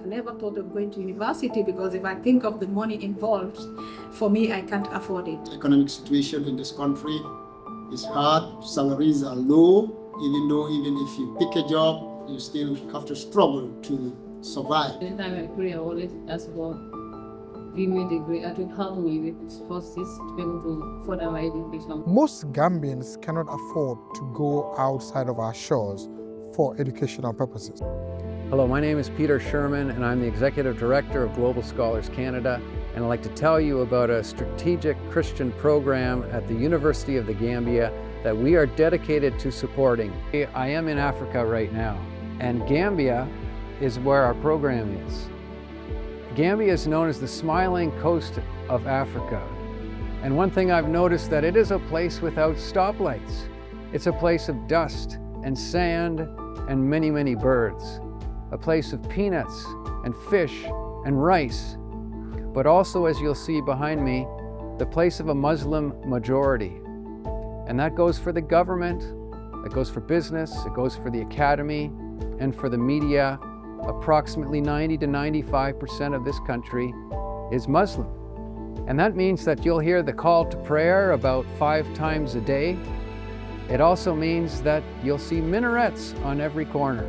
I've never thought of going to university because if I think of the money involved, for me, I can't afford it. The economic situation in this country is hard. Salaries are low, even if you pick a job, you still have to struggle to survive. Anytime I pray, I always ask God, give me the grace to help me with forces to be able to further my education. Most Gambians cannot afford to go outside of our shores for educational purposes. Hello, my name is Peter Sherman and I'm the Executive Director of Global Scholars Canada, and I'd like to tell you about a strategic Christian program at the University of the Gambia that we are dedicated to supporting. I am in Africa right now, and Gambia is where our program is. Gambia is known as the smiling coast of Africa. And one thing I've noticed that it is a place without stoplights. It's a place of dust and sand and many, many birds. A place of peanuts and fish and rice. But also, as you'll see behind me, the place of a Muslim majority. And that goes for the government, it goes for business, it goes for the academy, and for the media. Approximately 90 to 95% of this country is Muslim. And that means that you'll hear the call to prayer about 5 times a day. It also means that you'll see minarets on every corner,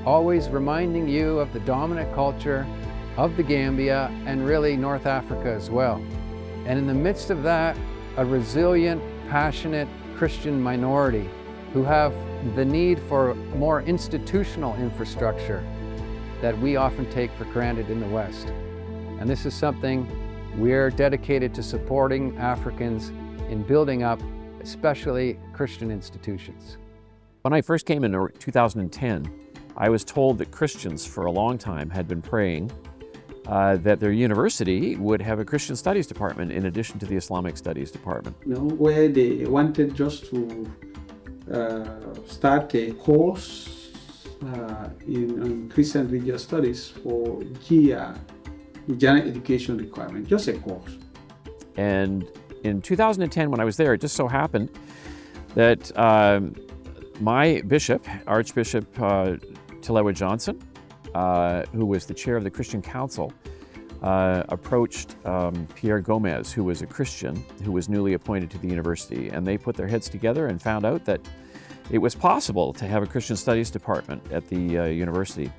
always reminding you of the dominant culture of the Gambia and really North Africa as well. And in the midst of that, a resilient, passionate Christian minority who have the need for more institutional infrastructure that we often take for granted in the West. And this is something we're dedicated to supporting Africans in building up, especially Christian institutions. When I first came in 2010, I was told that Christians for a long time had been praying that their university would have a Christian studies department in addition to the Islamic studies department. Where they wanted just to start a course in Christian religious studies for GER, the General Education Requirement, just a course. And in 2010, when I was there, it just so happened that my bishop, Archbishop Tilewa Johnson, who was the chair of the Christian Council, approached Pierre Gomez, who was a Christian who was newly appointed to the university, and they put their heads together and found out that it was possible to have a Christian studies department at the university.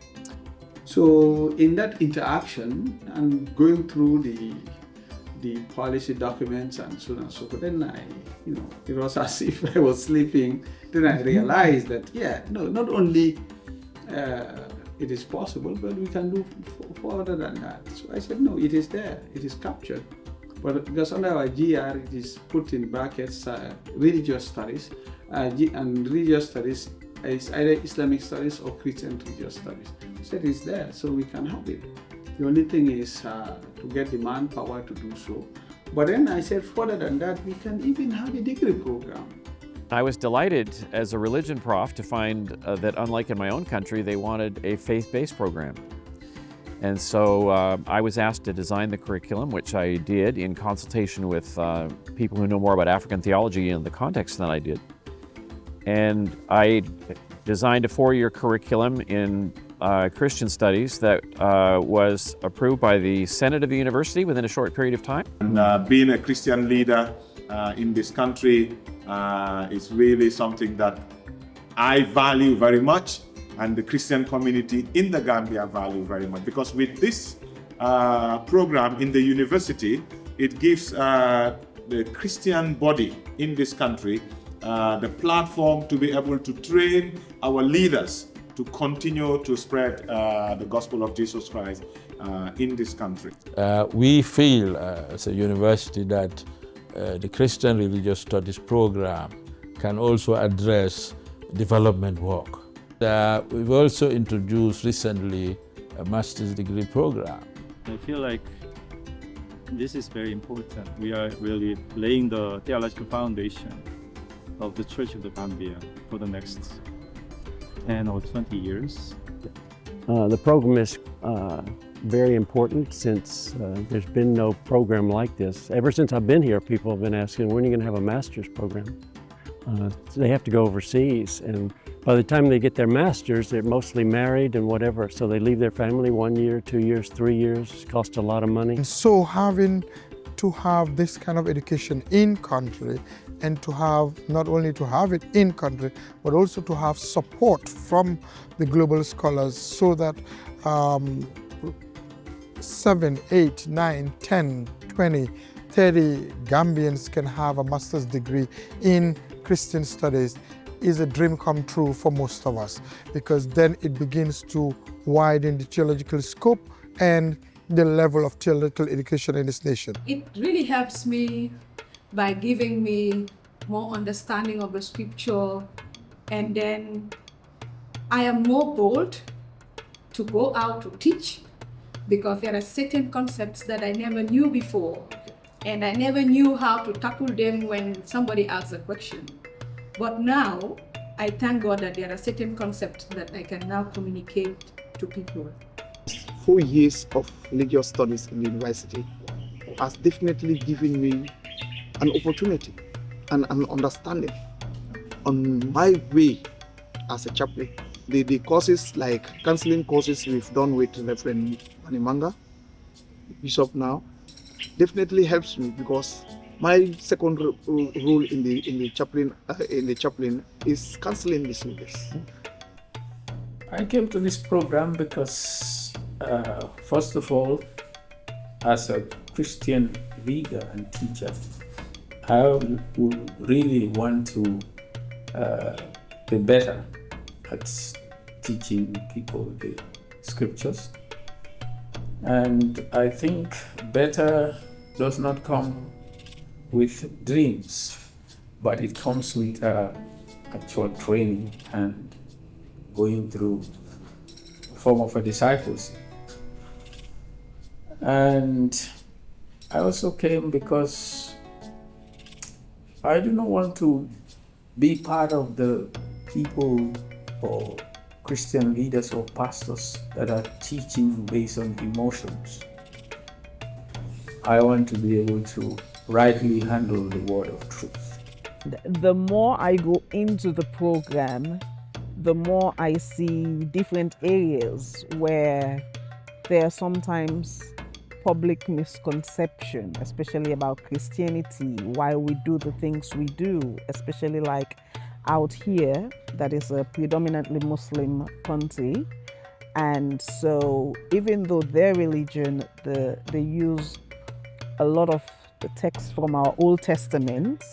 So in that interaction and going through the policy documents and so on and so forth, then it was as if I was sleeping. Then I realized that, not only it is possible, but we can do further than that. So I said, no, it is there, it is captured. But because under our GR, it is put in brackets religious studies, and religious studies is either Islamic studies or Christian religious studies. I said it's there, so we can have it. The only thing is to get the manpower to do so. But then I said, further than that, we can even have a degree program. I was delighted as a religion prof to find that unlike in my own country, they wanted a faith-based program. And so I was asked to design the curriculum, which I did in consultation with people who know more about African theology in the context than I did. And I designed a 4-year curriculum in Christian studies that was approved by the Senate of the university within a short period of time. And being a Christian leader in this country is really something that I value very much, and the Christian community in the Gambia value very much, because with this program in the university, it gives the Christian body in this country the platform to be able to train our leaders to continue to spread the gospel of Jesus Christ in this country. We feel as a university that the Christian Religious Studies program can also address development work. We've also introduced recently a master's degree program. I feel like this is very important. We are really laying the theological foundation of the Church of the Gambia for the next 10 or 20 years. The program is very important since there's been no program like this. Ever since I've been here, people have been asking, when are you going to have a master's program? They have to go overseas, and By the time they get their masters, they're mostly married and whatever. So they leave their family 1 year, 2 years, 3 years, cost a lot of money. And so having to have this kind of education in country, and to have, not only to have it in country, but also to have support from the global scholars so that 7, 8, 9, 10, 20, 30 Gambians can have a master's degree in Christian studies is a dream come true for most of us, because then it begins to widen the theological scope and the level of theological education in this nation. It really helps me by giving me more understanding of the scripture, and then I am more bold to go out to teach, because there are certain concepts that I never knew before, and I never knew how to tackle them when somebody asks a question. But now, I thank God that there are certain concepts that I can now communicate to people. 4 years of religious studies in the university has definitely given me an opportunity and an understanding on my way as a chaplain. The courses, like counseling courses we've done with Reverend Manimanga, Bishop now, definitely helps me, because my second role in the chaplain is counseling the students. I came to this program because, first of all, as a Christian leader and teacher, I would really want to be better at teaching people the scriptures. And I think better does not come with dreams, but it comes with actual training and going through a form of a discipleship. And I also came because I do not want to be part of the people or Christian leaders or pastors that are teaching based on emotions. I want to be able to rightly handle the word of truth. The more I go into the program, the more I see different areas where there are sometimes public misconception, especially about Christianity, why we do the things we do, especially like out here, that is a predominantly Muslim country. And so even though their religion, they use a lot of the text from our Old Testament,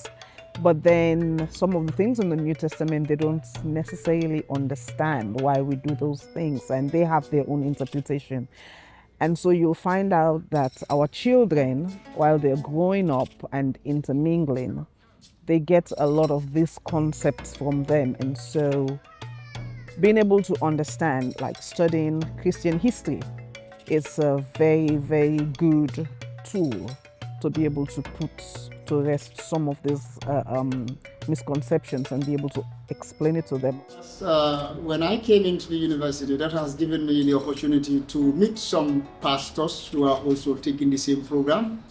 but then some of the things in the New Testament, they don't necessarily understand why we do those things, and they have their own interpretation. And so you'll find out that our children, while they're growing up and intermingling, they get a lot of these concepts from them. And so being able to understand, like studying Christian history, is a very, very good tool to be able to put to rest some of these misconceptions and be able to explain it to them. When I came into the university, that has given me the opportunity to meet some pastors who are also taking the same program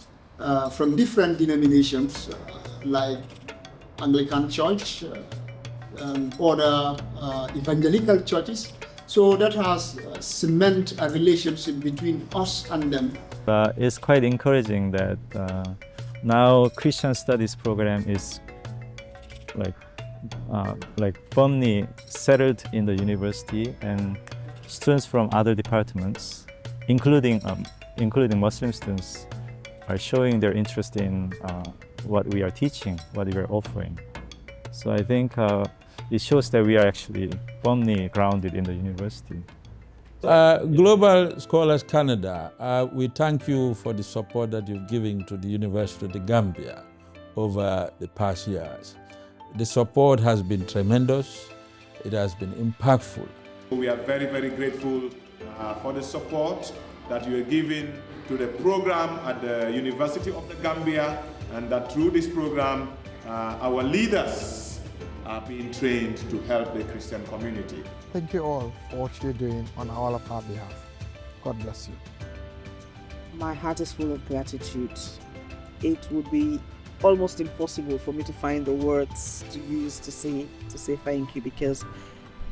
from different denominations, like Anglican Church, other evangelical churches. So that has cemented a relationship between us and them. It's quite encouraging that now Christian studies program is like firmly settled in the university, and students from other departments, including Muslim students, are showing their interest in what we are teaching, what we are offering. So I think it shows that we are actually firmly grounded in the university. Global Scholars Canada, we thank you for the support that you've given to the University of the Gambia over the past years. The support has been tremendous. It has been impactful. We are very, very grateful for the support that you are giving to the program at the University of the Gambia, and that through this program, our leaders are being trained to help the Christian community. Thank you all for what you're doing on all of our behalf. God bless you. My heart is full of gratitude. It would be almost impossible for me to find the words to use to say thank you, because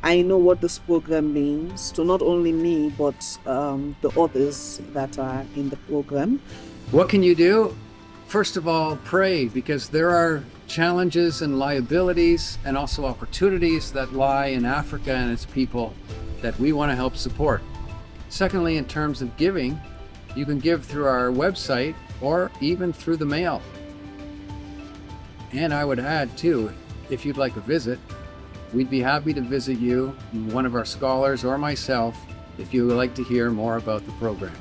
I know what this program means to not only me, but the others that are in the program. What can you do? First of all, pray, because there are challenges and liabilities and also opportunities that lie in Africa and its people that we want to help support. Secondly, in terms of giving, you can give through our website or even through the mail. And I would add too, if you'd like a visit, we'd be happy to visit you, one of our scholars or myself, if you would like to hear more about the program.